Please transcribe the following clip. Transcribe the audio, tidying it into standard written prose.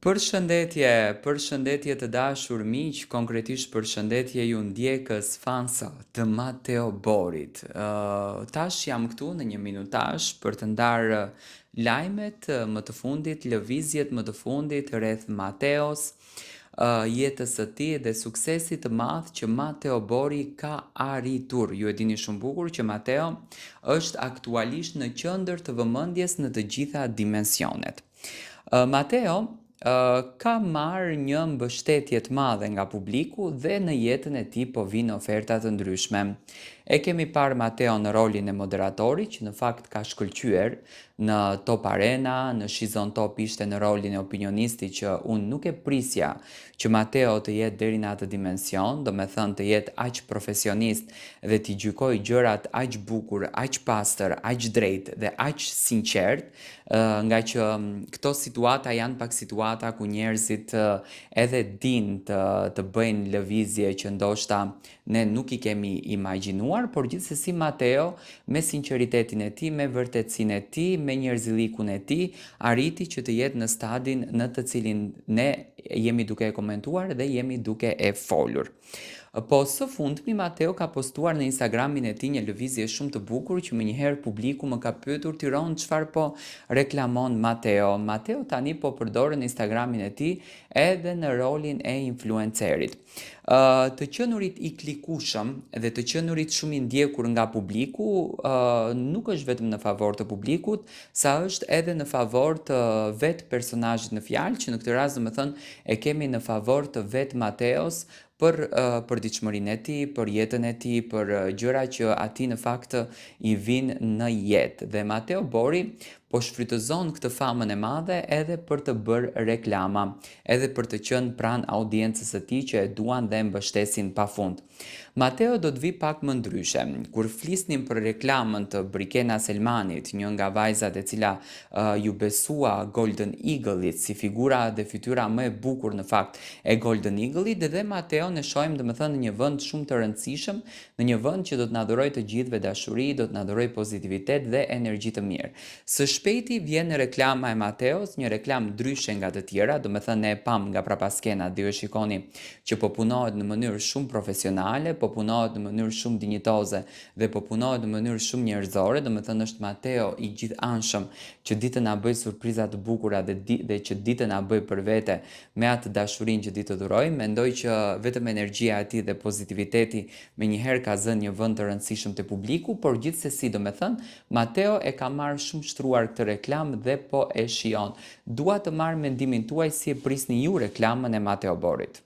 Përshëndetje të dashur miq, konkretisht përshëndetje ju ndjekës fansa të Mateo Borit. Tash jam këtu në një minutash për të ndarë lajmet më të fundit, lëvizjet më të fundit rreth Mateos, jetës së tij dhe suksesit të madh që Mateo Bori ka arritur. Ju e dini shumë bukur që Mateo është aktualisht në qendër të vëmendjes në të gjitha dimensionet. Mateo ka marrë një mbështetje të madhe nga publiku dhe në jetën e tij po vinë oferta të ndryshme. E kemi parë Mateo në rolin e moderatorit, që në fakt ka shkëlqyer në Top Arena, në Shizon Top ishte në rolin e opinionistit që unë nuk e prisja që Mateo të jetë deri në atë dimension, do me thënë të jetë aq profesionist dhe t'i gjykoj gjërat aq bukur, aq pastër, aq drejt dhe aq sinqert, nga që këto situata janë pak situata ku njerëzit edhe din të bëjnë lëvizje që ndoshta ne nuk i kemi imagjinuar, por gjithsesi Mateo me sinqeritetin e tij, me vërtetësinë e tij, me njerëzillikun e tij, arriti që të jetë në stadin në të cilin ne jemi duke e komentuar dhe jemi duke e folur. Po së fundmi Mateo ka postuar në Instagramin e tij një lëvizje shumë të bukur që më njëherë publiku më ka pyetur Tiron çfarë po reklamon Mateo. Mateo tani po përdor në Instagramin e tij edhe në rolin e influencerit. Të qenurit i klikushëm dhe të qenurit shumë i ndjekur nga publiku nuk është vetëm në favor të publikut, sa është edhe në favor të vetë personazhit në fjalë, që në këtë rast domethënë e kemi në favor të vetë Mateos për përditshmërinë e tij, për jetën e tij, për gjëra që atij në fakt i vinë në jetë. Dhe Mateo Bori po shfrytëzon këtë famën e madhe edhe për të bërë reklama, edhe për të qenë pranë audiencës së tij që e duan dhe e mbështesin pafund. Mateo do të vi pak më ndryshe. Kur flisnim për reklamën të Brikena Selmanit, një nga vajzat e cila ju besua Golden Eagle-it si figura dhe fytyra më e bukur në fakt e Golden Eagle-it, dhe Mateo ne shohim domethënë në një vend shumë të rëndësishëm, në një vend që do të na dhurojë të gjithëve dashuri, do të na dhurojë pozitivitet dhe energji të mirë. Së shpejti vjen reklama e Mateos, një reklam ndryshe nga të tjera, domethënë ne e pam nga prapaskena dhe ju e shikoni që po punohet në mënyrë shumë profesionale, po punohet në mënyrë shumë dinjitoze dhe po punohet në mënyrë shumë njerëzore, domethënë është Mateo i gjithanshëm që ditë të na bëj surpriza të bukura dhe që ditë të na bëj për vete me atë dashurinë që ditë të dhuroj. Mendoj që vetëm energjia e tij dhe pozitiviteti menjëherë ka zënë një vend të rëndësishëm te publiku, por gjithsesi domethënë Mateo e ka marrë shumë shtruar këtë reklam dhe po e shijon. Dua të marr mendimin tuaj si e prisni ju reklamën e Mateo Borit.